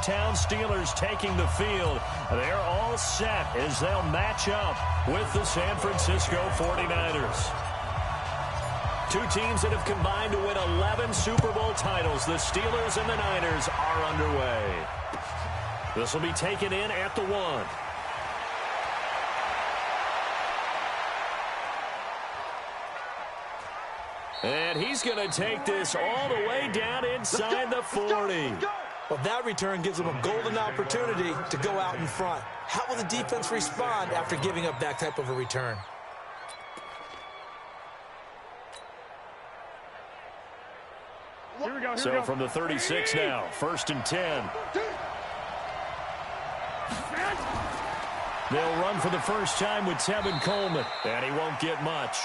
hometown Steelers taking the field. They're all set as they'll match up with the San Francisco 49ers. Two teams that have combined to win 11 Super Bowl titles. The Steelers and the Niners are underway. This will be taken in at the 1. And he's going to take this all the way down inside the 40. Well, that return gives them a golden opportunity to go out in front. How will the defense respond after giving up that type of a return? So from the 36 now, 1st and 10. They'll run for the first time with Tevin Coleman, and he won't get much.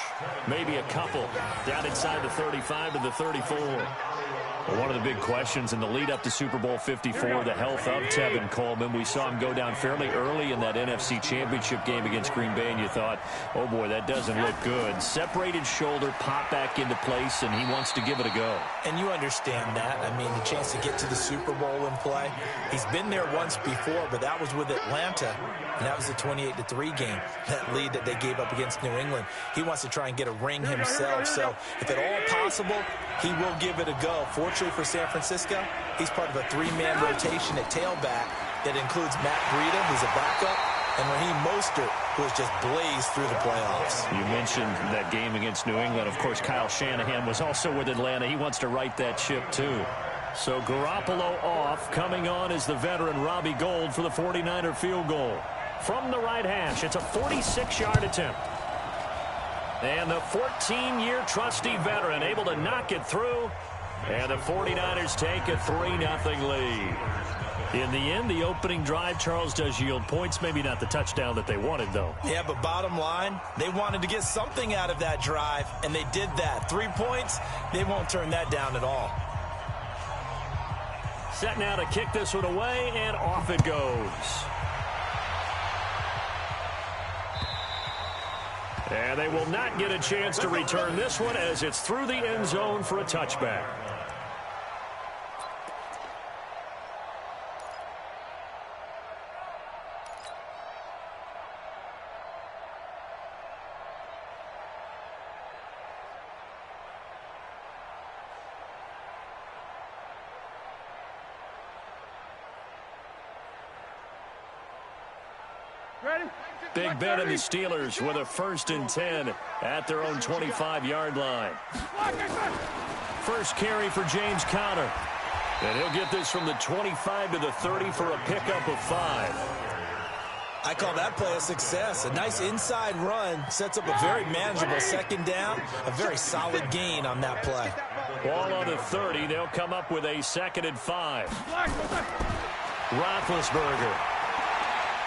Maybe a couple down inside the 35 to the 34. Well, one of the big questions in the lead up to Super Bowl 54, the health of Tevin Coleman. We saw him go down fairly early in that NFC Championship game against Green Bay, and you thought, oh boy, that doesn't look good. Separated shoulder, pop back into place, and he wants to give it a go. And you understand that. I mean, the chance to get to the Super Bowl and play. He's been there once before, but that was with Atlanta, and that was the 28-3 game, that lead that they gave up against New England. He wants to try and get a ring himself, so if at all possible, he will give it a go. Fortunately for San Francisco, he's part of a 3-man rotation at tailback that includes Matt Breida, who's a backup, and Raheem Mostert, who has just blazed through the playoffs. You mentioned that game against New England. Of course, Kyle Shanahan was also with Atlanta. He wants to right that ship, too. So Garoppolo off. Coming on is the veteran Robbie Gould for the 49er field goal. From the right hash, it's a 46-yard attempt. And the 14-year trusty veteran able to knock it through. And the 49ers take a 3-0 lead. In the end, the opening drive, Charles, does yield points. Maybe not the touchdown that they wanted, though. Yeah, but bottom line, they wanted to get something out of that drive, and they did that. 3 points, they won't turn that down at all. Set now to kick this one away, and off it goes. And they will not get a chance to return this one as it's through the end zone for a touchback. Big Ben and the Steelers with a 1st and 10 at their own 25-yard line. First carry for James Conner. And he'll get this from the 25 to the 30 for a pickup of 5. I call that play a success. A nice inside run sets up a very manageable 2nd down. A very solid gain on that play. Ball on the 30. They'll come up with a 2nd and 5. Roethlisberger.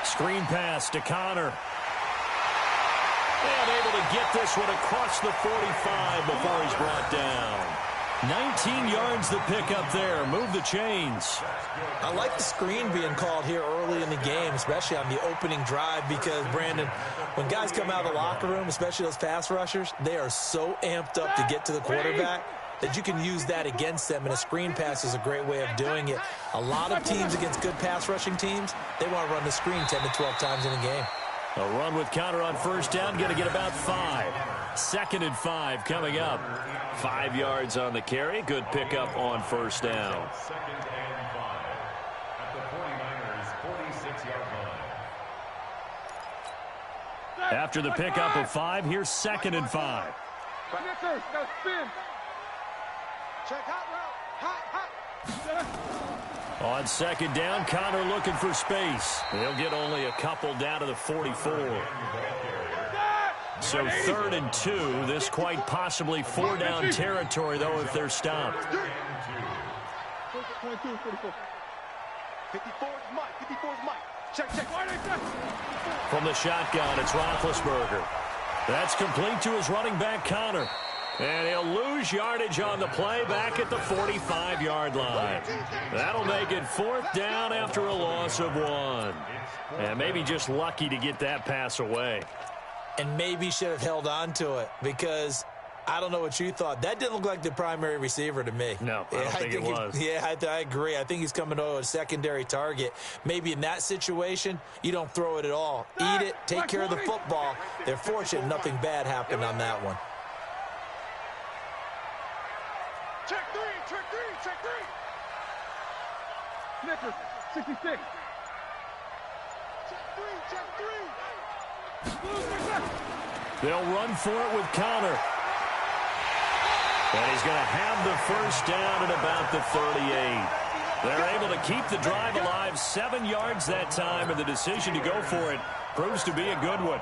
Screen pass to Conner. And able to get this one across the 45 before he's brought down. 19 yards the pickup there. Move the chains. I like the screen being called here early in the game, especially on the opening drive, because, Brandon, when guys come out of the locker room, especially those pass rushers, they are so amped up to get to the quarterback that you can use that against them, and a screen pass is a great way of doing it. A lot of teams against good pass rushing teams, they want to run the screen 10 to 12 times in a game. A run with Conner on 1st down, going to get about 5. 2nd and 5 coming up. 5 yards on the carry. Good pickup on 1st down. After the pickup of 5, here's 2nd and 5. On 2nd down, Conner looking for space. He'll get only a couple down to the 44. So 3rd and 2. This quite possibly 4-down territory, though, if they're stopped. 54 is Mike. Check. From the shotgun, it's Roethlisberger. That's complete to his running back, Conner. And he'll lose yardage on the play back at the 45-yard line. That'll make it 4th down after a loss of 1. And maybe just lucky to get that pass away. And maybe should have held on to it, because I don't know what you thought. That didn't look like the primary receiver to me. No, I don't think it was. I agree. I think he's coming to a secondary target. Maybe in that situation, you don't throw it at all. Eat it, take care of the football. They're fortunate nothing bad happened on that one. Check three. Snickers, 66. Check three. They'll run for it with Conner. And he's going to have the first down at about the 38. They're able to keep the drive alive, 7 yards that time, and the decision to go for it proves to be a good one.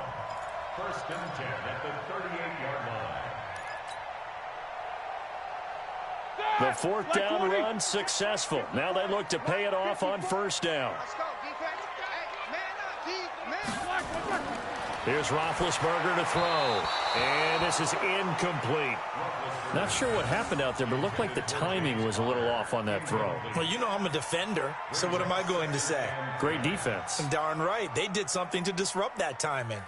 First and 10 at the 38-yard line. The fourth down run successful. Now they look to pay it off on first down. Let's go, defense. Hey, man up, man. Here's Roethlisberger to throw. And this is incomplete. Not sure what happened out there, but it looked like the timing was a little off on that throw. Well, you know I'm a defender, so what am I going to say? Great defense. Darn right. They did something to disrupt that timing.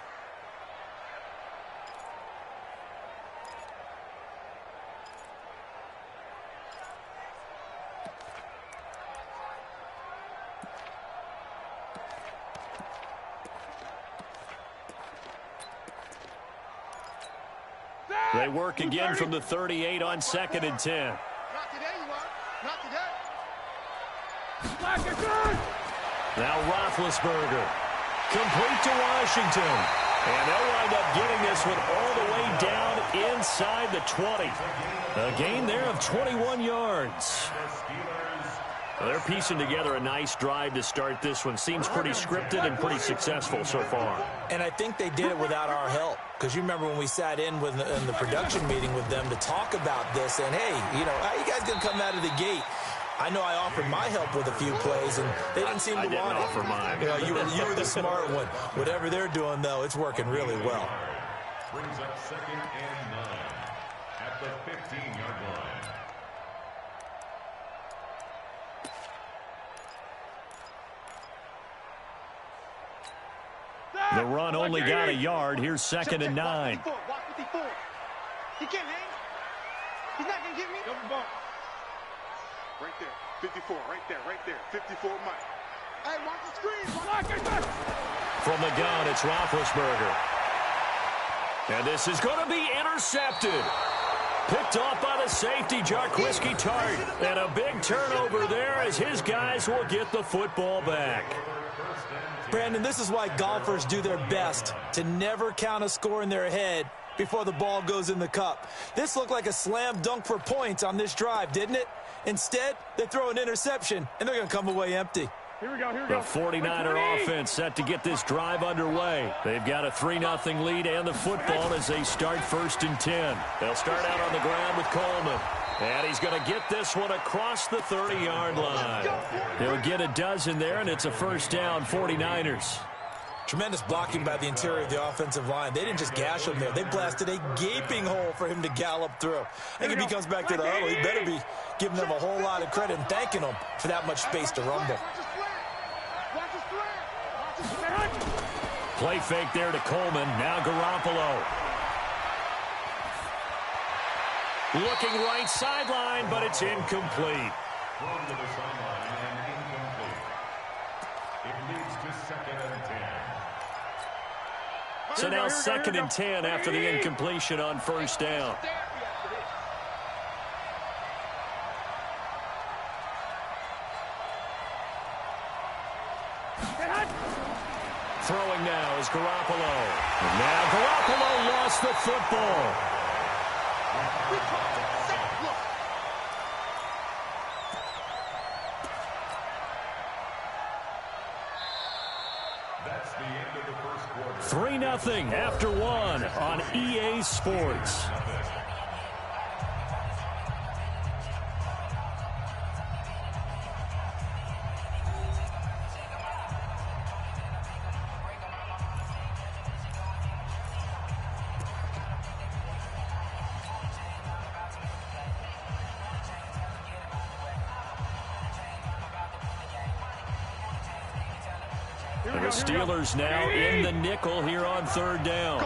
They work again from the 38 on 2nd and 10. Not today, you are. Not today. Now Roethlisberger. Complete to Washington. And they'll wind up getting this one all the way down inside the 20. A gain there of 21 yards. They're piecing together a nice drive to start this one. Seems pretty scripted and pretty successful so far. And I think they did it without our help. Because you remember when we sat in the production meeting with them to talk about this. And, hey, you know, how you guys going to come out of the gate? I know I offered my help with a few plays, and they didn't seem to want it. I didn't offer mine. You know, you were the smart one. Whatever they're doing, though, it's working really well. Brings up 2nd and 9 at the 15-yard line. The run only got a yard. Here's 2nd and 9. Watch 54. He can't hang. He's not going to get me. Double bump. Right there. 54. Right there. 54 Mike. Hey, watch the screen. From the gun, it's Roethlisberger. And this is going to be intercepted. Picked off by the safety, Jaquiski Tartt. And a big turnover there as his guys will get the football back. Brandon, this is why golfers do their best to never count a score in their head before the ball goes in the cup. This looked like a slam dunk for points on this drive, didn't it? Instead, they throw an interception, and they're going to come away empty. Here we go. The 49er offense set to get this drive underway. They've got a 3-0 lead and the football as they start 1st and 10. They'll start out on the ground with Coleman. And he's going to get this one across the 30-yard line. He'll get a dozen there, and it's a first down, 49ers. Tremendous blocking by the interior of the offensive line. They didn't just gash him there. They blasted a gaping hole for him to gallop through. I think if he comes back to the huddle, he better be giving them a whole lot of credit and thanking them for that much space to rumble. Play fake there to Coleman. Now Garoppolo. Looking right sideline, but it's incomplete. Thrown to the sideline and incomplete. It leads to 2nd and 10. So now 2nd and 10 after the incompletion on first down. Throwing now is Garoppolo. And now Garoppolo lost the football. That's the end of the first quarter. 3-0 after 1 on EA Sports. And the Steelers now in the nickel here on 3rd down.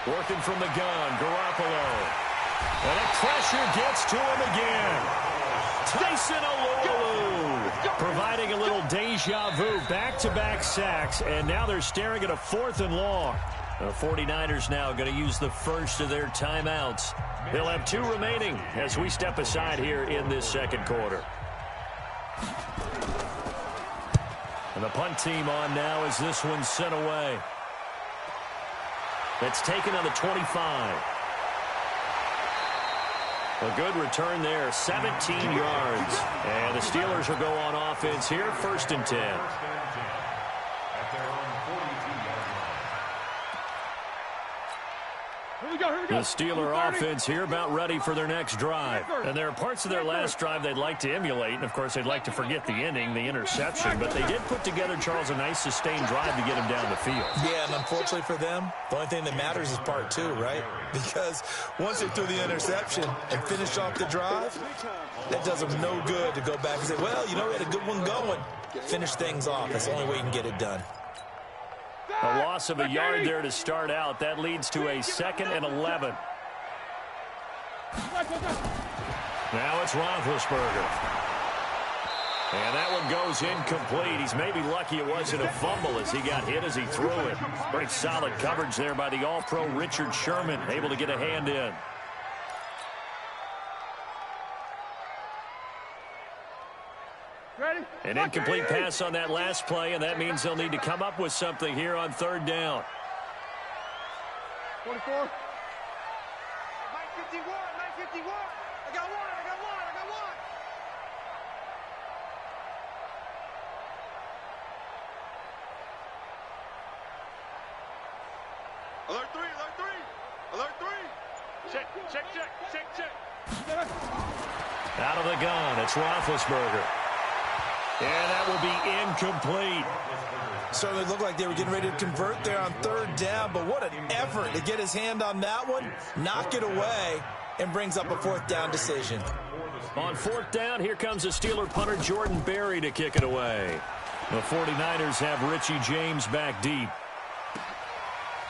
Working from the gun, Garoppolo. And the pressure gets to him again. Tyson Alualu providing a little deja vu. Back-to-back sacks, and now they're staring at a 4th and long. The 49ers now going to use the first of their timeouts. They'll have 2 remaining as we step aside here in this second quarter. And the punt team on now as this one's sent away. It's taken on the 25. A good return there, 17 yards. And the Steelers will go on offense here, 1st and 10. At their own 42-yard line. The Steeler offense here about ready for their next drive. And there are parts of their last drive they'd like to emulate. And, of course, they'd like to forget the ending, the interception. But they did put together, Charles, a nice sustained drive to get him down the field. Yeah, and unfortunately for them, the only thing that matters is part 2, right? Because once they threw the interception and finished off the drive, that does them no good to go back and say, well, you know, we had a good one going. Finish things off. That's the only way you can get it done. A loss of a yard there to start out. That leads to a 2nd and 11. Now it's Roethlisberger. And that one goes incomplete. He's maybe lucky it wasn't a fumble as he got hit as he threw it. Pretty solid coverage there by the All-Pro Richard Sherman, able to get a hand in. An incomplete pass on that last play, and that means they'll need to come up with something here on 3rd down. 44. 951, 951. I got one. Alert 3, alert 3. Alert 3. Check. Out of the gun, it's Roethlisberger. And that will be incomplete. Certainly looked like they were getting ready to convert there on 3rd down, but what an effort to get his hand on that one, knock it away, and brings up a 4th down decision. On 4th down, here comes the Steeler punter Jordan Berry to kick it away. The 49ers have Richie James back deep.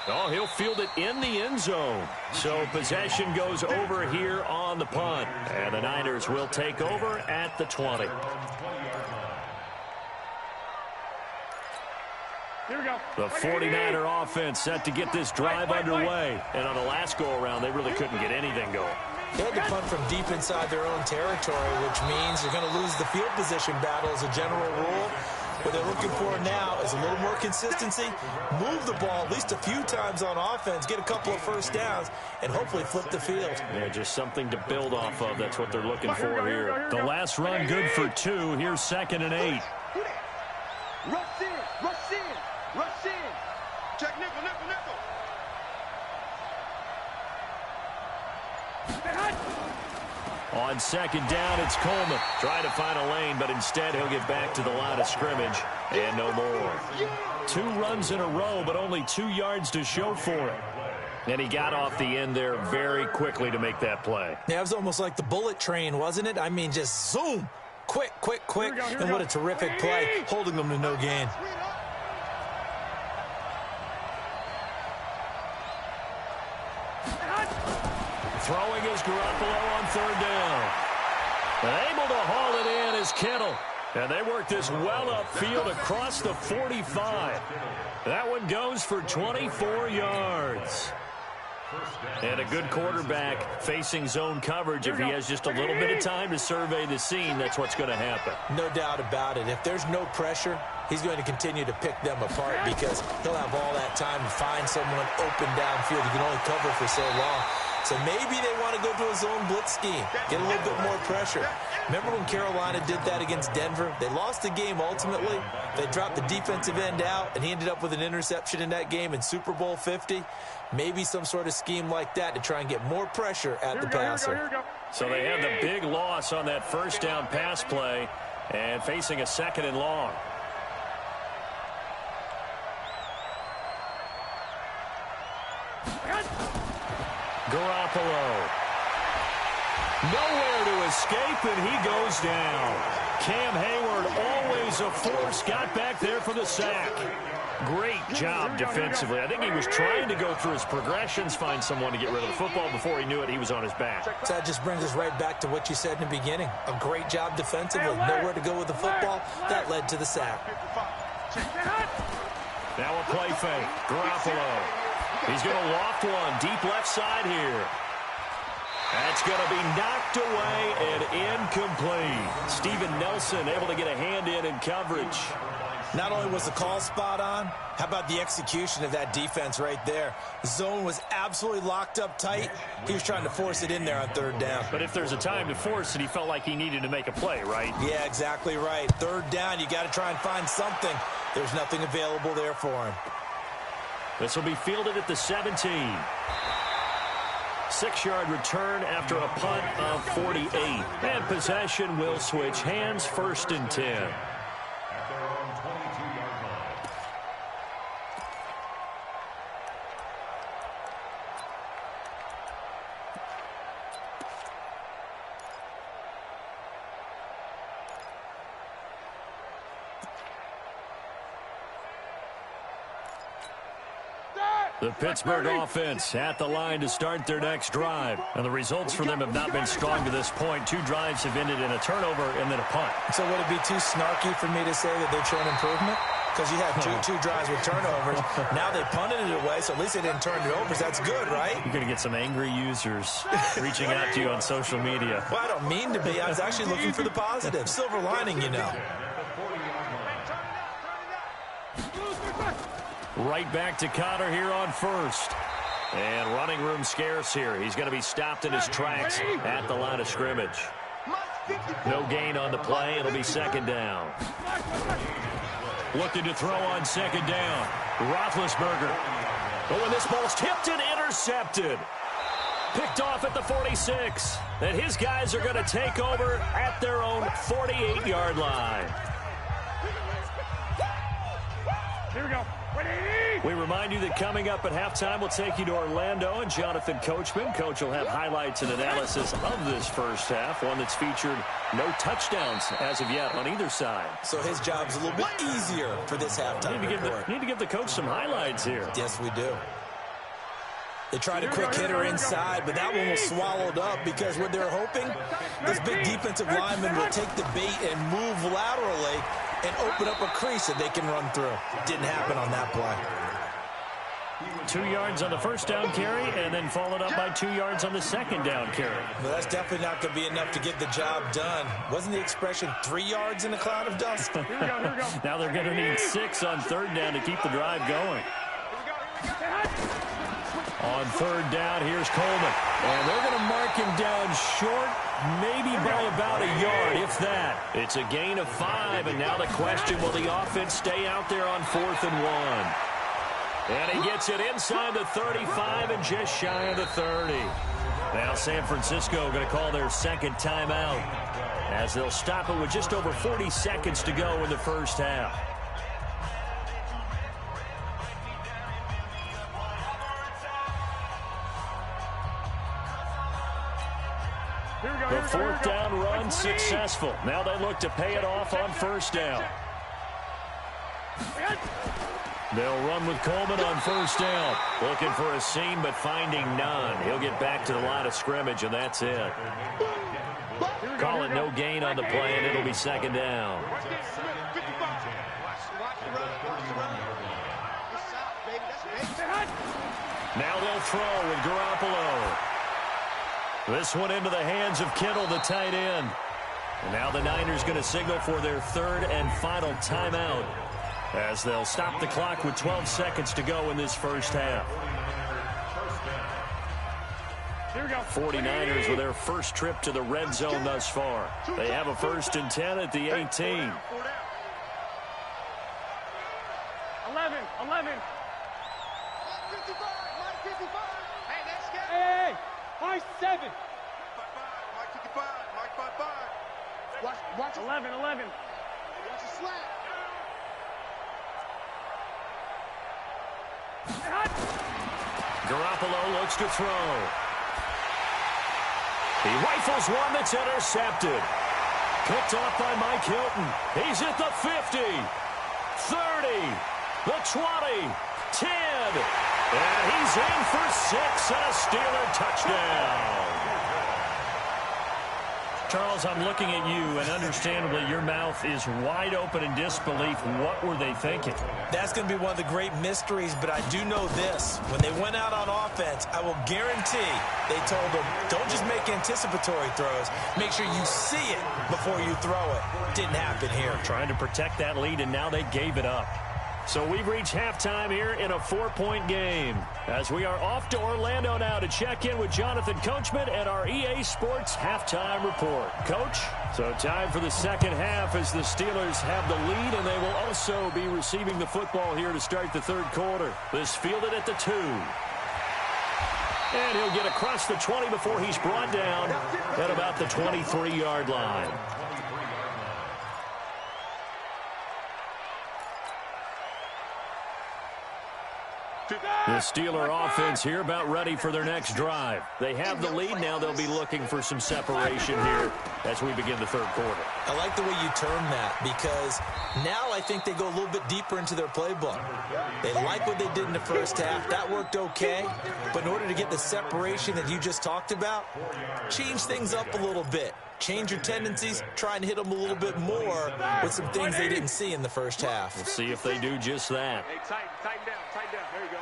Oh, he'll field it in the end zone. So possession goes over here on the punt. And the Niners will take over at the 20. Here we go. The 49er offense set to get this drive underway. And on the last go-around, they really couldn't get anything going. They had to punt from deep inside their own territory, which means you're going to lose the field position battle as a general rule. What they're looking for now is a little more consistency, move the ball at least a few times on offense, get a couple of 1st downs, and hopefully flip the field. Yeah, just something to build off of. That's what they're looking for here. The last run good for 2. Here's 2nd and 8. Rush in. Check nickel. On 2nd down, it's Coleman. Trying to find a lane, but instead he'll get back to the line of scrimmage and no more. 2 runs in a row, but only 2 yards to show for it. And he got off the end there very quickly to make that play. Yeah, it was almost like the bullet train, wasn't it? I mean, just zoom. Quick. And what a terrific play, holding them to no gain. Throwing is Garoppolo on 3rd down. And able to haul it in is Kittle. And they work this well upfield across the 45. That one goes for 24 yards. And a good quarterback facing zone coverage. If he has just a little bit of time to survey the scene, that's what's going to happen. No doubt about it. If there's no pressure, he's going to continue to pick them apart because he'll have all that time to find someone open downfield. He can only cover for so long. So maybe they want to go to a zone blitz scheme, get a little bit more pressure. Remember when Carolina did that against Denver? They lost the game ultimately. They dropped the defensive end out, and he ended up with an interception in that game in Super Bowl 50. Maybe some sort of scheme like that to try and get more pressure at the passer. So they have the big loss on that 1st down pass play and facing a 2nd and long. Garoppolo. Nowhere to escape, and he goes down. Cam Hayward, always a force, got back there for the sack. Great job defensively. I think he was trying to go through his progressions, find someone to get rid of the football. Before he knew it, he was on his back. So that just brings us right back to what you said in the beginning. A great job defensively. Nowhere to go with the football. That led to the sack. Now a play fake. Garoppolo. He's going to loft one. Deep left side here. That's going to be knocked away and incomplete. Steven Nelson able to get a hand in coverage. Not only was the call spot on, how about the execution of that defense right there? The zone was absolutely locked up tight. He was trying to force it in there on third down. But if there's a time to force it, he felt like he needed to make a play, right? Yeah, exactly right. Third down, you got to try and find something. There's nothing available there for him. This will be fielded at the 17. 6-yard return after a punt of 48. And possession will switch hands, 1st and 10. The Pittsburgh offense at the line to start their next drive. And the results for them have not been strong to this point. 2 drives have ended in a turnover and then a punt. So would it be too snarky for me to say that they've shown improvement? Because you had two drives with turnovers. Now they punted it away, so at least they didn't turn it over. So that's good, right? You're going to get some angry users reaching out to you on social media. Well, I don't mean to be. I was actually looking for the positive. Silver lining, you know. Right back to Conner here on 1st. And running room scarce here. He's going to be stopped in his tracks at the line of scrimmage. No gain on the play. It'll be 2nd down. Looking to throw on 2nd down. Roethlisberger. Oh, and this ball's tipped and intercepted. Picked off at the 46. And his guys are going to take over at their own 48-yard line. Here we go. We remind you that coming up at halftime, we'll take you to Orlando and Jonathan Coachman. Coach will have highlights and analysis of this first half, one that's featured no touchdowns as of yet on either side. So his job's a little bit easier for this halftime report. Need to give the coach some highlights here. Yes, we do. They tried a quick hitter inside, but that one was swallowed up because what they're hoping, this big defensive lineman will take the bait and move laterally and open up a crease that they can run through. Didn't happen on that play. 2 yards on the first down carry and then followed up by 2 yards on the second down carry. Well, that's definitely not going to be enough to get the job done. Wasn't the expression 3 yards in a cloud of dust? Here we go. Now they're going to need 6 on third down to keep the drive going. On third down, here's Coleman. And they're going to mark him down short, maybe by about a yard, if that. It's a gain of 5, and now the question, will the offense stay out there on 4th and 1? And he gets it inside the 35 and just shy of the 30. Now San Francisco going to call their 2nd timeout as they'll stop it with just over 40 seconds to go in the first half. The 4th down run successful. Now they look to pay it off on 1st down. They'll run with Coleman on 1st down. Looking for a seam, but finding none. He'll get back to the line of scrimmage, and that's it. Call it no gain on the play, and it'll be 2nd down. Now they'll throw with Garoppolo. This one into the hands of Kittle, the tight end. And now the Niners going to signal for their 3rd and final timeout as they'll stop the clock with 12 seconds to go in this first half. 49ers with their first trip to the red zone thus far. They have a 1st and 10 at the 18. 11. Hey, 5-7. Mike 55. Watch 11. Watch the slap. Garoppolo looks to throw. He rifles one that's intercepted. Picked off by Mike Hilton. He's at the 50, 30, the 20, 10. And he's in for 6 and a Steeler touchdown. Charles, I'm looking at you, and understandably, your mouth is wide open in disbelief. What were they thinking? That's going to be one of the great mysteries, but I do know this. When they went out on offense, I will guarantee they told them, don't just make anticipatory throws. Make sure you see it before you throw it. Didn't happen here. Trying to protect that lead, and now they gave it up. So we've reached halftime here in a 4-point game. As we are off to Orlando now to check in with Jonathan Coachman and our EA Sports Halftime Report. Coach, so time for the second half as the Steelers have the lead, and they will also be receiving the football here to start the third quarter. This fielded at the 2. And he'll get across the 20 before he's brought down at about the 23-yard line. The Steeler offense here about ready for their next drive. They have the lead. Now they'll be looking for some separation here as we begin the third quarter. I like the way you term that because now I think they go a little bit deeper into their playbook. They like what they did in the first half. That worked okay. But in order to get the separation that you just talked about, change things up a little bit. Change your tendencies, try and hit them a little bit more with some things they didn't see in the first half. We'll see if they do just that. Hey, tighten down. There you go.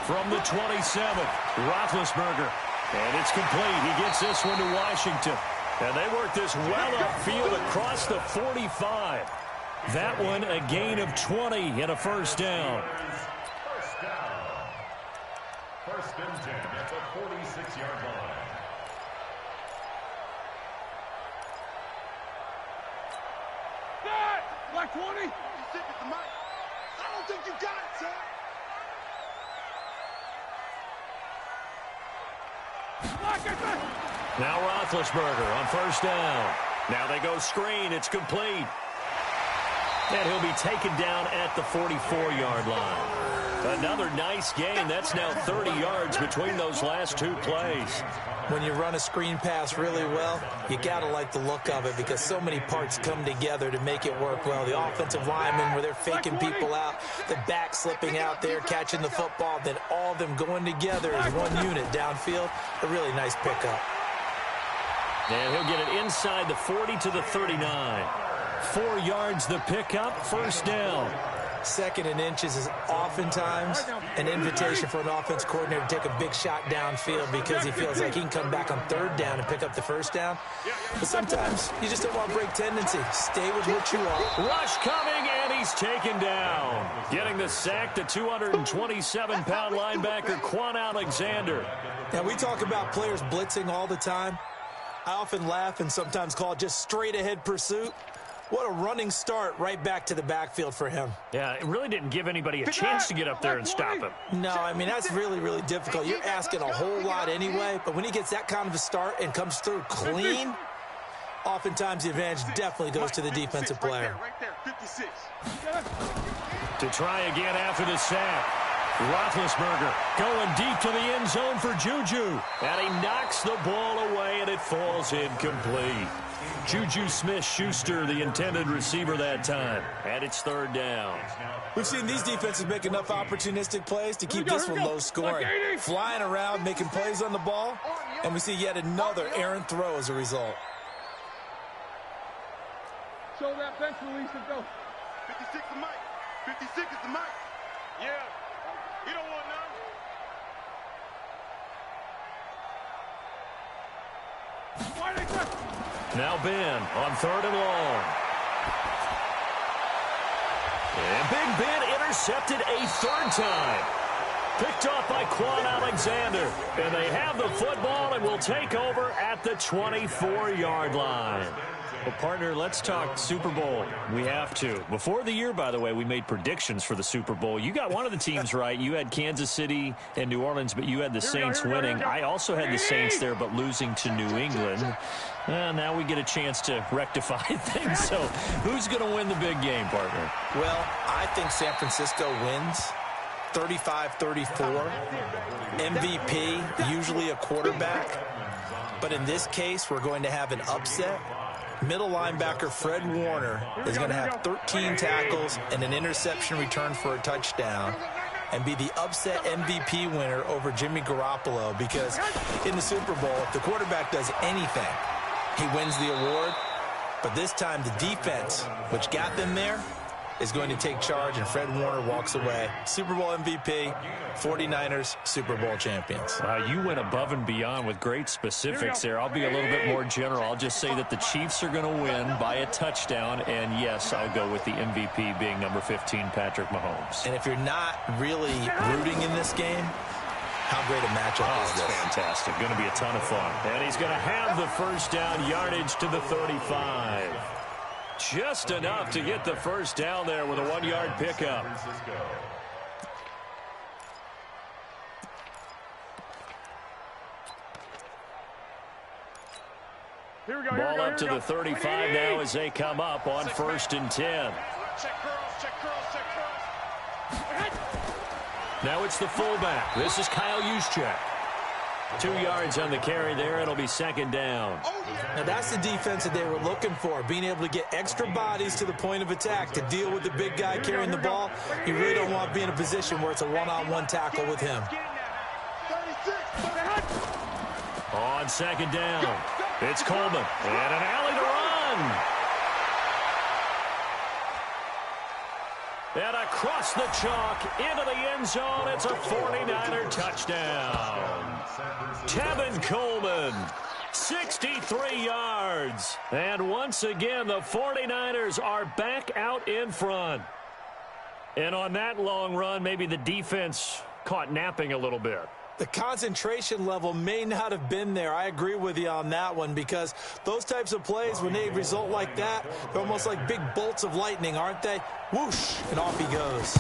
From the 27th, Roethlisberger. And it's complete. He gets this one to Washington. And they work this well upfield across the 45. That one a gain of 20 and a first down. First and 10 at the 46-yard line. Like 20? I don't think you got it, son. Now Roethlisberger on first down. Now they go screen. It's complete. And he'll be taken down at the 44-yard line. Another nice gain. That's now 30 yards between those last two plays. When you run a screen pass really well, you got to like the look of it because so many parts come together to make it work well. The offensive linemen, where they're faking people out, the back slipping out there, catching the football, then all of them going together as one unit downfield. A really nice pickup. And he'll get it inside the 40 to the 39. 4 yards the pickup, first down. Second and inches is oftentimes an invitation for an offense coordinator to take a big shot downfield because he feels like he can come back on third down and pick up the first down. But sometimes you just don't want to break tendency. Stay with what you are. Rush coming, and he's taken down. Getting the sack, the 227-pound linebacker, Quan Alexander. Now, we talk about players blitzing all the time. I often laugh and sometimes call it just straight-ahead pursuit. What a running start right back to the backfield for him. Yeah, it really didn't give anybody a chance to get up there and stop him. No, I mean, that's really, really difficult. You're asking a whole lot anyway, but when he gets that kind of a start and comes through clean, oftentimes the advantage definitely goes to the defensive player. Right there, 56. To try again after the sack. Roethlisberger going deep to the end zone for Juju. And he knocks the ball away, and it falls incomplete. Juju Smith-Schuster, the intended receiver that time. And it's third down. We've seen these defenses make enough opportunistic plays to keep this one low scoring. Flying around, making plays on the ball, and we see yet another errant throw as a result. Show that bench release and go. 56 is Mike. 56 is the Mike. Yeah. You don't want none. Now Ben on third and long. And Big Ben intercepted a third time. Picked off by Quan Alexander. And they have the football and will take over at the 24-yard line. Well, partner, let's talk Super Bowl. We have to. Before the year, by the way, we made predictions for the Super Bowl. You got one of the teams right. You had Kansas City and New Orleans, but you had the Saints winning. I also had the Saints there, but losing to New England. Now we get a chance to rectify things. So who's going to win the big game, partner? Well, I think San Francisco wins 35-34. MVP, usually a quarterback. But in this case, we're going to have an upset. Middle linebacker Fred Warner is going to have 13 tackles and an interception return for a touchdown and be the upset MVP winner over Jimmy Garoppolo, because in the Super Bowl, if the quarterback does anything, he wins the award. But this time, the defense, which got them there, is going to take charge, and Fred Warner walks away. Super Bowl MVP, 49ers Super Bowl champions. You went above and beyond with great specifics there. I'll be a little bit more general. I'll just say that the Chiefs are going to win by a touchdown, and yes, I'll go with the MVP being number 15, Patrick Mahomes. And if you're not really rooting in this game, how great a matchup is this? Fantastic. Going to be a ton of fun. And he's going to have the first down, yardage to the 35. Just enough to get the first down there with a 1-yard pickup. Ball up to the 35 now as they come up on 1st and 10. Now it's the fullback. This is Kyle Juszczyk. 2 yards on the carry there. It'll be 2nd down. Now that's the defense that they were looking for, being able to get extra bodies to the point of attack to deal with the big guy carrying the ball. You really don't want to be in a position where it's a one-on-one tackle with him. On 2nd down, it's Coleman. And an alley to run. And across the chalk into the end zone. It's a 49er touchdown. Tevin Coleman, 63 yards. And once again, the 49ers are back out in front. And on that long run, maybe the defense caught napping a little bit. The concentration level may not have been there. I agree with you on that one, because those types of plays, when they result like that, they're almost like big bolts of lightning, aren't they? Whoosh, and off he goes.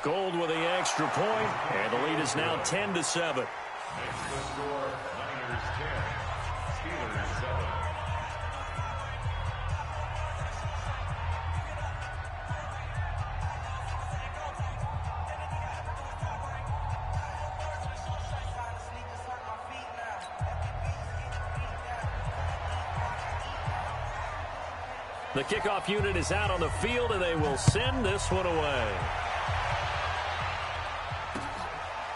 Gold with the extra point, and the lead is now 10-7. The kickoff unit is out on the field, and they will send this one away.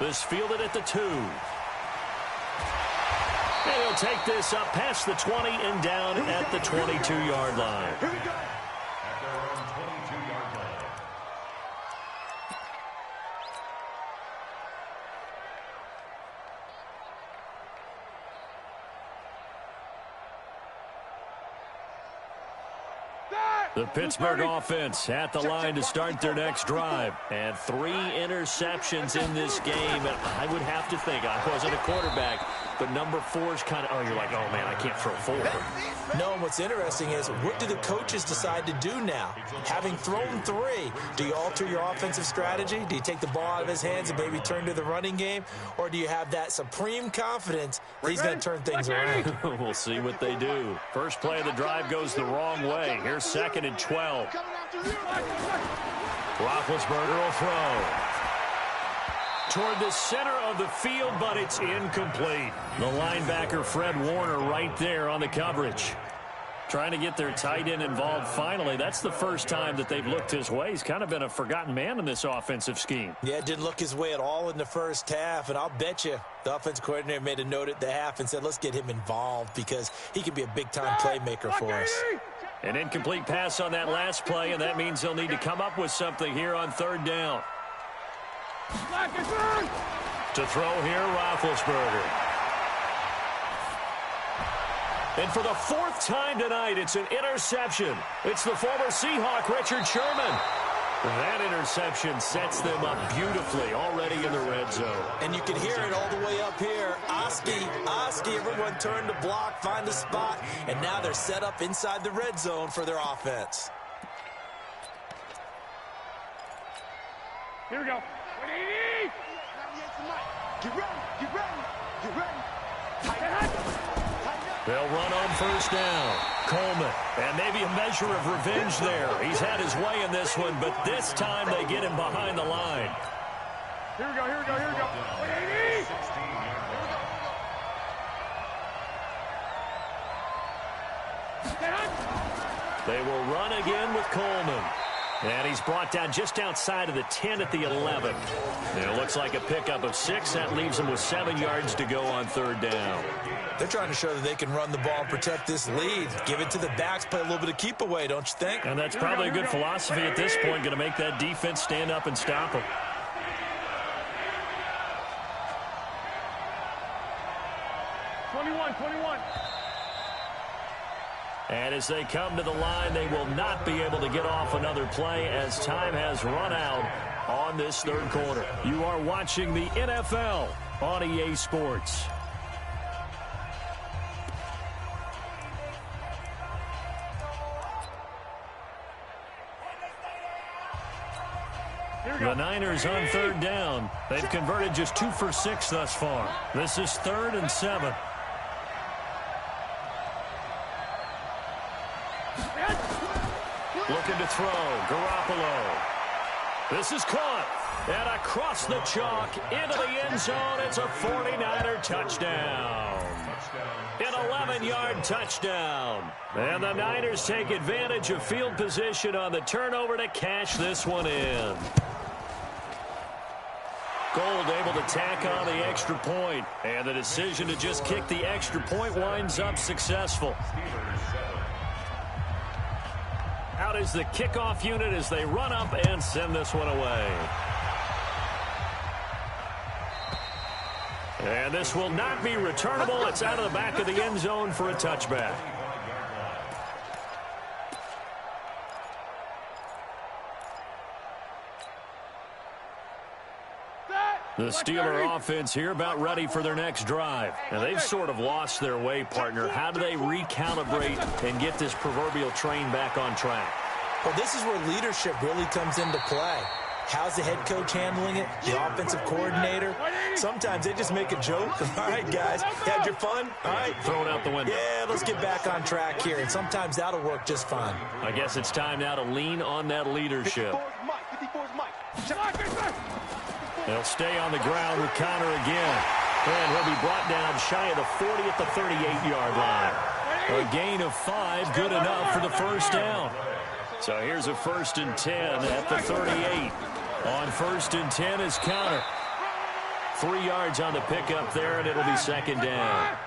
This fielded at the 2. And he'll take this up past the 20 and down at the 22-yard line. At their own 22-yard line. The Pittsburgh offense at the line to start their next drive. And 3 interceptions in this game. And I would have to think, I wasn't a quarterback, but number 4 is kind of, oh, you're like, oh, man, I can't throw 4. No, and what's interesting is, what do the coaches decide to do now? Having thrown 3, do you alter your offensive strategy? Do you take the ball out of his hands and maybe turn to the running game? Or do you have that supreme confidence that he's going to turn things around? We'll see what they do. First play of the drive goes the wrong way. Here's 2nd and 12. Roethlisberger will throw toward the center of the field, but it's incomplete. The linebacker, Fred Warner, right there on the coverage. Trying to get their tight end involved finally. That's the first time that they've looked his way. He's kind of been a forgotten man in this offensive scheme. Yeah, it didn't look his way at all in the first half, and I'll bet you the offensive coordinator made a note at the half and said, let's get him involved because he could be a big-time playmaker for us. An incomplete pass on that last play, and that means they'll need to come up with something here on 3rd down. To throw here, Roethlisberger. And for the 4th time tonight, it's an interception. It's the former Seahawk, Richard Sherman. That interception sets them up beautifully already in the red zone. And you can hear it all the way up here. Oski, everyone turned to block, find a spot, and now they're set up inside the red zone for their offense. Here we go. Get ready, get ready, get ready. They'll run on 1st down. Coleman, and maybe a measure of revenge there. He's had his way in this one, but this time they get him behind the line. Here we go, here we go, here we go. They will run again with Coleman. And he's brought down just outside of the 10 at the 11. And it looks like a pickup of 6. That leaves them with 7 yards to go on third down. They're trying to show that they can run the ball and protect this lead. Give it to the backs, play a little bit of keep away, don't you think? And that's probably a good philosophy at this point, going to make that defense stand up and stop them. And as they come to the line, they will not be able to get off another play as time has run out on this third quarter. You are watching the NFL on EA Sports. The Niners on third down. They've converted just 2 for 6 thus far. This is 3rd and 7. Looking to throw. Garoppolo. This is caught. And across the chalk into the end zone. It's a 49er touchdown. An 11-yard touchdown. And the Niners take advantage of field position on the turnover to cash this one in. Gold able to tack on the extra point. And the decision to just kick the extra point winds up successful. Out is the kickoff unit as they run up and send this one away. And this will not be returnable. It's out of the back of the end zone for a touchback. The Steeler offense here about ready for their next drive. And they've sort of lost their way, partner. How do they recalibrate and get this proverbial train back on track? Well, this is where leadership really comes into play. How's the head coach handling it? The offensive coordinator? Sometimes they just make a joke. All right, guys, had your fun? All right. Throw it out the window. Yeah, let's get back on track here. And sometimes that'll work just fine. I guess it's time now to lean on that leadership. They'll stay on the ground with Connor again. And he'll be brought down shy of the 40 at the 38-yard line. A gain of 5, good enough for the first down. So here's a 1st and 10 at the 38. On 1st and 10 is Connor. 3 yards on the pickup there, and it'll be 2nd down.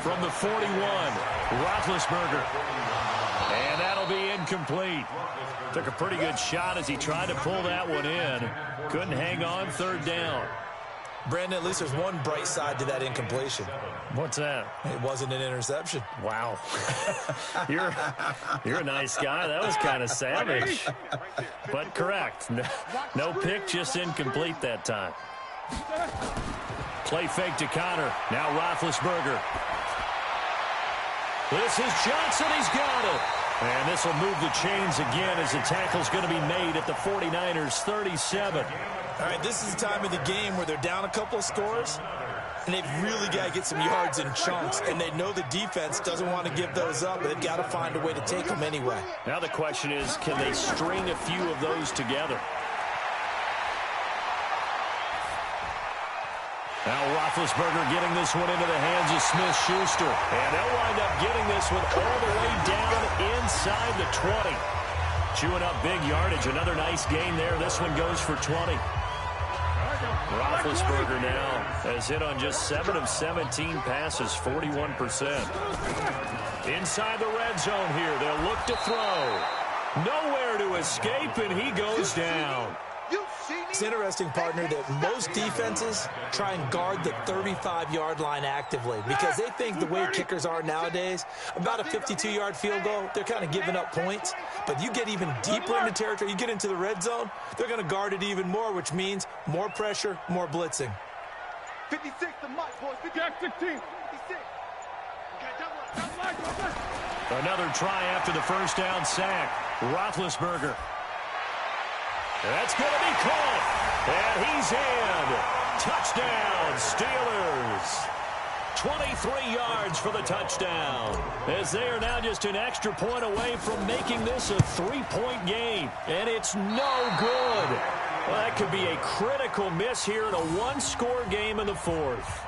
From the 41, Roethlisberger. And that'll be incomplete. Took a pretty good shot as he tried to pull that one in. Couldn't hang on, 3rd down. Brandon, at least there's one bright side to that incompletion. What's that? It wasn't an interception. Wow. You're a nice guy. That was kind of savage. But correct. No pick, just incomplete that time. Play fake to Connor. Now Roethlisberger. This is Johnson. He's got it. And this will move the chains again as the tackle's going to be made at the 49ers 37. All right, this is the time of the game where they're down a couple of scores, and they've really got to get some yards in chunks, and they know the defense doesn't want to give those up, but they've got to find a way to take them anyway. Now the question is, can they string a few of those together? Now Roethlisberger getting this one into the hands of Smith-Schuster. And they'll wind up getting this one all the way down inside the 20. Chewing up big yardage. Another nice gain there. This one goes for 20. Roethlisberger now has hit on just 7 of 17 passes, 41%. Inside the red zone here. They'll look to throw. Nowhere to escape, and he goes down. It's interesting, partner, that most defenses try and guard the 35-yard line actively because they think the way kickers are nowadays, about a 52-yard field goal, they're kind of giving up points. But you get even deeper into territory, you get into the red zone, they're going to guard it even more, which means more pressure, more blitzing. 56 to Mike, boys. 56. 56. Another try after the first down sack. Roethlisberger. That's going to be caught. And he's in. Touchdown, Steelers. 23 yards for the touchdown. As they are now just an extra point away from making this a 3-point game. And it's no good. Well, that could be a critical miss here in a one-score game in the fourth.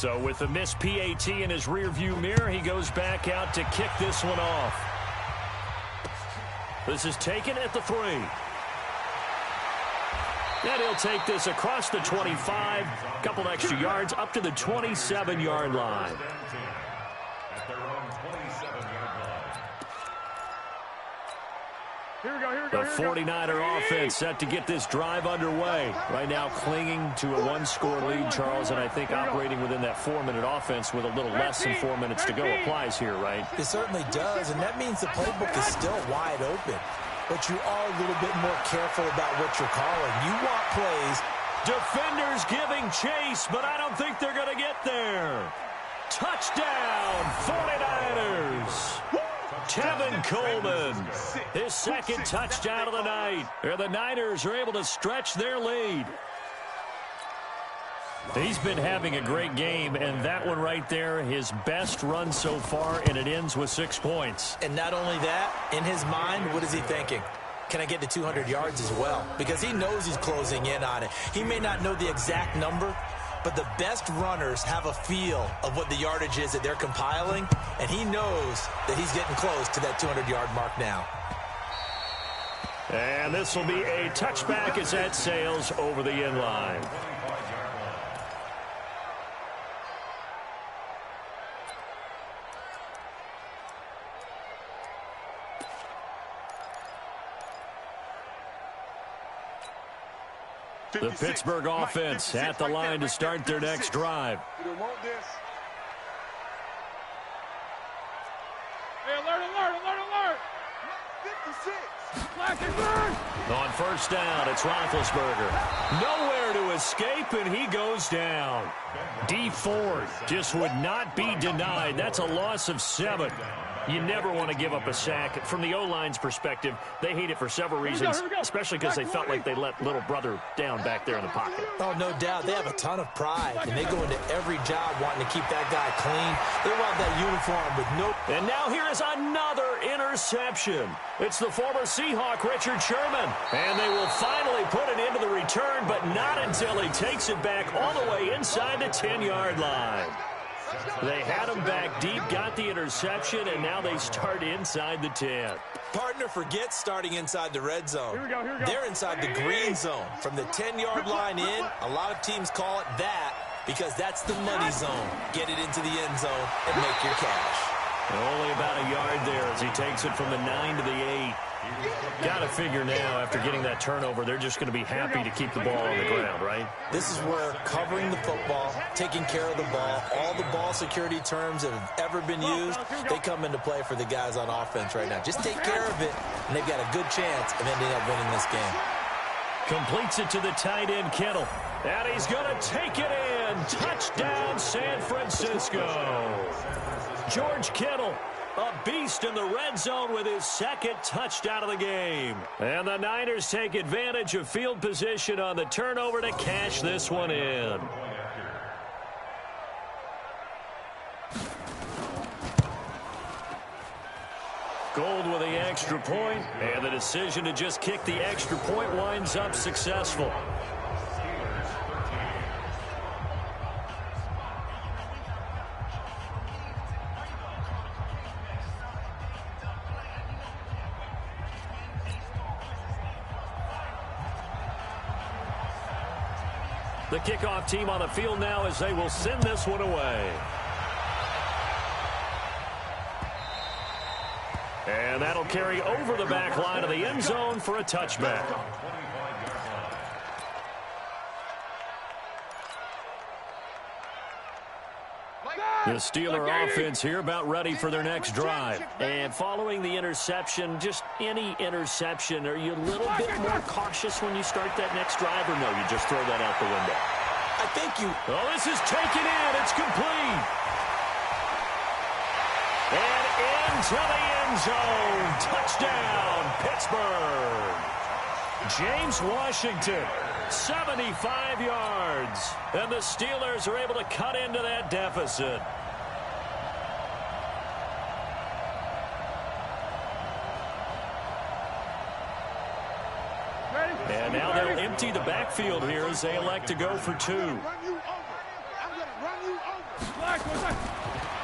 So with the missed PAT in his rearview mirror, he goes back out to kick this one off. This is taken at the 3. And he'll take this across the 25, a couple extra yards up to the 27-yard line. At their own 27-yard line. Here we go, here we The go, here we go. 49er offense set to get this drive underway. Right now clinging to a one-score lead, Charles, and I think operating within that 4-minute offense with a little less than 4 minutes to go applies here, right? It certainly does, and that means the playbook is still wide open. But you are a little bit more careful about what you're calling. You want plays. Defenders giving chase, but I don't think they're going to get there. Touchdown, 49ers. Tevin Coleman, his second touchdown of the night. The Niners are able to stretch their lead. He's been having a great game, and that one right there, his best run so far, and it ends with 6 points. And not only that, in his mind, what is he thinking? Can I get to 200 yards as well? Because he knows he's closing in on it. He may not know the exact number, but the best runners have a feel of what the yardage is that they're compiling, and he knows that he's getting close to that 200-yard mark now. And this will be a touchback as that sails over the end line. The Pittsburgh offense at the line to start their next drive. You don't want this. Hey, alert, alert, alert, alert! 56. Flash it, burn! On first down, it's Roethlisberger. Nowhere to escape, and he goes down. Dee Ford just would not be denied. That's a loss of 7. You never want to give up a sack. From the O-line's perspective, they hate it for several reasons, especially because they felt like they let little brother down back there in the pocket. Oh, no doubt. They have a ton of pride, and they go into every job wanting to keep that guy clean. They want that uniform with no... And now here is another interception. It's the former Seahawk, Richard Sherman. And they will finally put an end to the return, but not until he takes it back all the way inside the 10-yard line. They had him back deep, got the interception, and now they start inside the 10. Partner forgets starting inside the red zone. Here we go, here we go. They're inside the green zone. From the 10-yard line in, a lot of teams call it that because that's the money zone. Get it into the end zone and make your cash. Only about a yard there as he takes it from the 9 to the 8. Got to figure now, after getting that turnover, they're just going to be happy to keep the ball on the ground, right? This is where covering the football, taking care of the ball, all the ball security terms that have ever been used, they come into play for the guys on offense right now. Just take care of it, and they've got a good chance of ending up winning this game. Completes it to the tight end, Kittle. And he's going to take it in. Touchdown, San Francisco. George Kittle, a beast in the red zone with his second touchdown of the game. And the Niners take advantage of field position on the turnover to cash this one in. Gold with the extra point, and the decision to just kick the extra point winds up successful. The kickoff team on the field now as they will send this one away. And that'll carry over the back line of the end zone for a touchback. The Steeler offense here about ready for their next drive. And following the interception, just any interception, are you a little bit more cautious when you start that next drive, or no, you just throw that out the window? I think you... Oh, this is taken in. It's complete. And into the end zone. Touchdown, Pittsburgh. James Washington, 75 yards. And the Steelers are able to cut into that deficit. And now they'll empty the backfield here as they elect to go for 2. I'm going to run you over.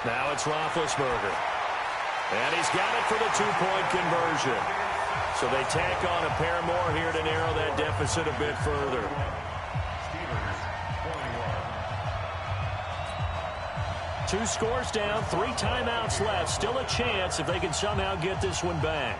Now it's Roethlisberger. And he's got it for the two-point conversion. So they tack on a pair more here to narrow that deficit a bit further. Two scores down, 3 timeouts left. Still a chance if they can somehow get this one back.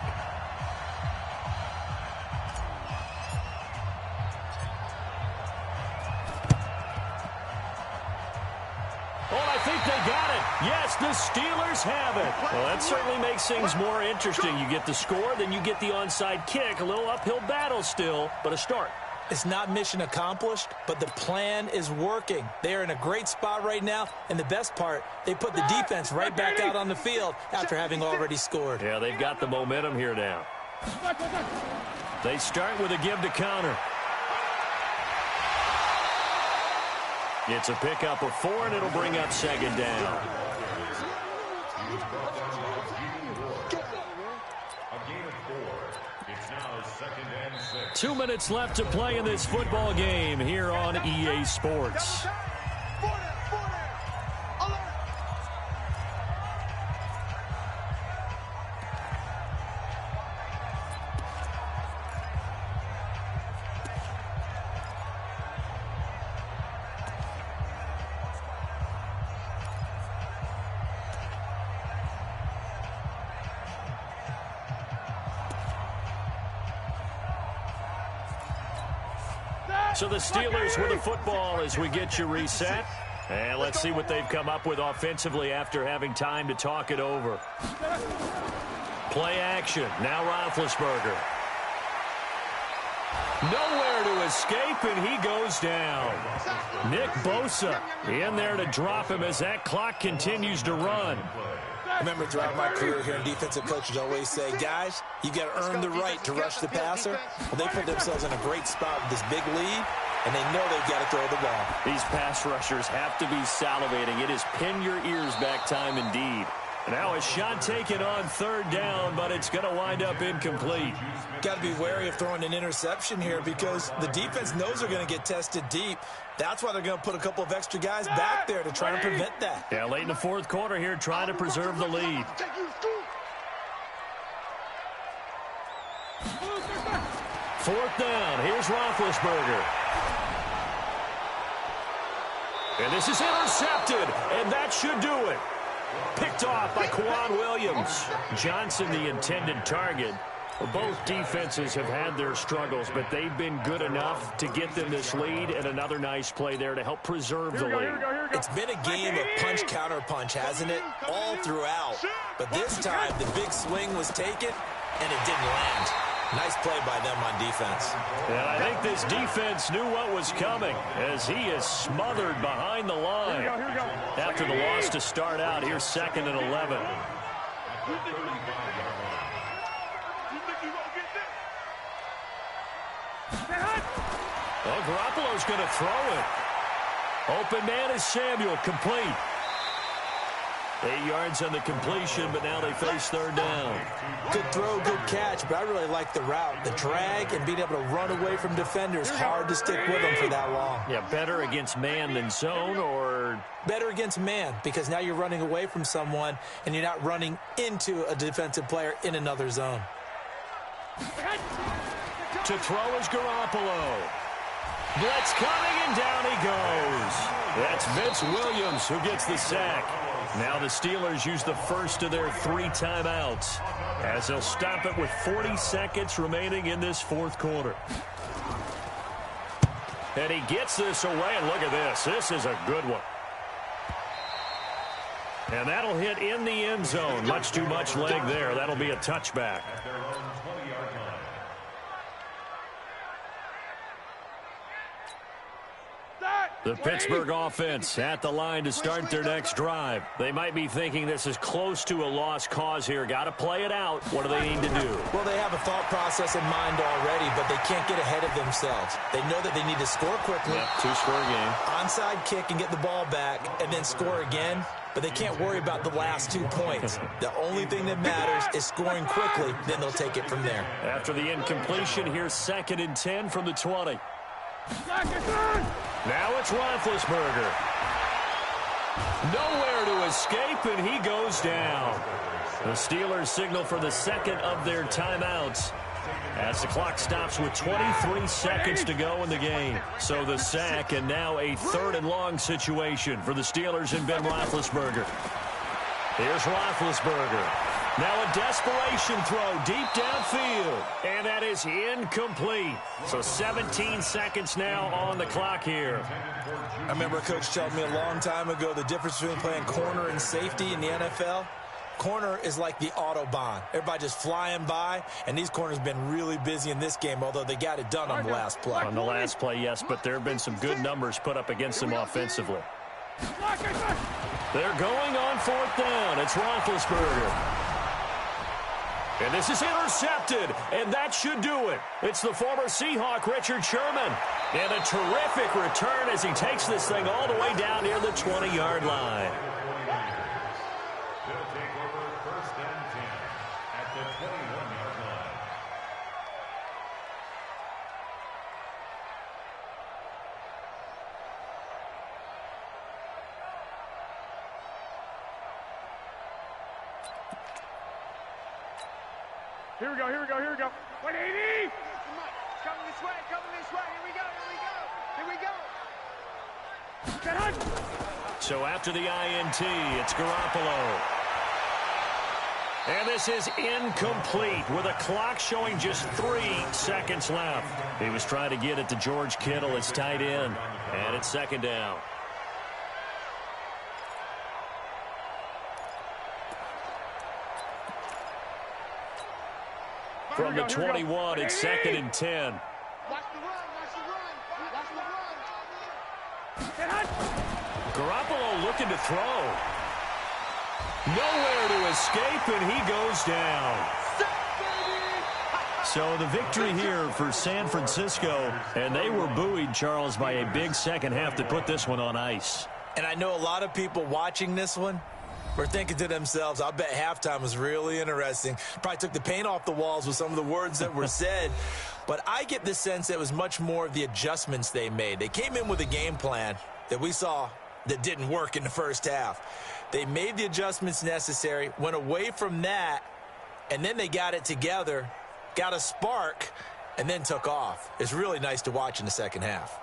Oh, I think they got it. Yes, the Steelers have it. Well, that certainly makes things more interesting. You get the score, then you get the onside kick. A little uphill battle still, but a start. It's not mission accomplished, but the plan is working. They are in a great spot right now, and the best part, they put the defense right back out on the field after having already scored. Yeah, they've got the momentum here now. They start with a give to counter. It's a pickup of 4, and it'll bring up second down. 2 minutes left to play in this football game here on EA Sports. So the Steelers with the football as we get you reset. And let's see what they've come up with offensively after having time to talk it over. Play action. Now Roethlisberger. Nowhere to escape, and he goes down. Nick Bosa in there to drop him as that clock continues to run. I remember throughout my career here, defensive coaches always say, guys, you got to earn the right to rush the passer. Well, they put themselves in a great spot with this big lead, and they know they've got to throw the ball. These pass rushers have to be salivating. It is pin your ears back time indeed. Now a shot taken on third down, but it's going to wind up incomplete. Got to be wary of throwing an interception here because the defense knows they're going to get tested deep. That's why they're going to put a couple of extra guys back there to try and prevent that. Yeah, late in the fourth quarter here, trying to preserve the lead. Fourth down. Here's Roethlisberger. And this is intercepted, and that should do it. Picked off by Quan Williams. Johnson, the intended target. Both defenses have had their struggles, but they've been good enough to get them this lead, and another nice play there to help preserve the lead. It's been a game of punch-counter-punch, hasn't it? All throughout. But this time, the big swing was taken, and it didn't land. Nice play by them on defense. And I think this defense knew what was coming as he is smothered behind the line. After the loss to start out, here's 2nd and 11. Well, Garoppolo's going to throw it. Open man is Samuel, complete. 8 yards on the completion, but now they face third down. Good throw, good catch, but I really like the route. The drag and being able to run away from defenders. Hard to stick with them for that long. Yeah, better against man than zone, or? Better against man, because now you're running away from someone and you're not running into a defensive player in another zone. To throw is Garoppolo. Blitz coming, and down he goes. That's Vince Williams who gets the sack. Now the Steelers use the first of their 3 timeouts as they'll stop it with 40 seconds remaining in this fourth quarter. And he gets this away, and look at this. This is a good one. And that'll hit in the end zone. Much too much leg there. That'll be a touchback. The Pittsburgh offense at the line to start their next drive. They might be thinking this is close to a lost cause here. Got to play it out. What do they need to do? Well, they have a thought process in mind already, but they can't get ahead of themselves. They know that they need to score quickly. Yep, 2-score game. Onside kick and get the ball back and then score again. But they can't worry about the last 2 points. The only thing that matters is scoring quickly. Then they'll take it from there. After the incompletion, here's 2nd and 10 from the 20. Now it's Roethlisberger. Nowhere to escape, and he goes down. The Steelers signal for the second of their timeouts as the clock stops with 23 seconds to go in the game. So the sack, and now a 3rd and long situation for the Steelers and Ben Roethlisberger. Here's Roethlisberger. Now a desperation throw deep downfield, and that is incomplete. So 17 seconds now on the clock here. I remember a coach telling me a long time ago the difference between playing corner and safety in the NFL. Corner is like the Autobahn. Everybody just flying by, and these corners have been really busy in this game, although they got it done on the last play. On the last play, yes, but there have been some good numbers put up against them offensively. They're going on 4th down. It's Roethlisberger. And this is intercepted, and that should do it. It's the former Seahawk, Richard Sherman. And a terrific return as he takes this thing all the way down near the 20-yard line. They'll take over 1st and 10 at the 21-yard line. Here we go, here we go, here we go. 180! Coming this way, coming this way. Here we go, here we go, here we go. Get hot! So after the INT, it's Garoppolo. And this is incomplete with a clock showing just 3 seconds left. He was trying to get it to George Kittle, his tight end. And it's 2nd down. From the 21, it's 2nd and 10. Watch the run, watch the run, watch the run. Get hot! Garoppolo looking to throw. Nowhere to escape, and he goes down. So the victory here for San Francisco, and they were buoyed, Charles, by a big second half to put this one on ice. And I know a lot of people watching this one were thinking to themselves, I bet halftime was really interesting. Probably took the paint off the walls with some of the words that were said. But I get the sense that it was much more of the adjustments they made. They came in with a game plan that we saw that didn't work in the first half. They made the adjustments necessary, went away from that, and then they got it together, got a spark, and then took off. It's really nice to watch in the second half.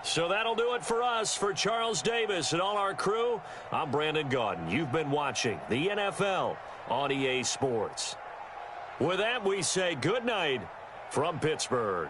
So that'll do it for us. For Charles Davis and all our crew, I'm Brandon Gaudin. You've been watching the NFL on EA Sports. With that, we say good night from Pittsburgh.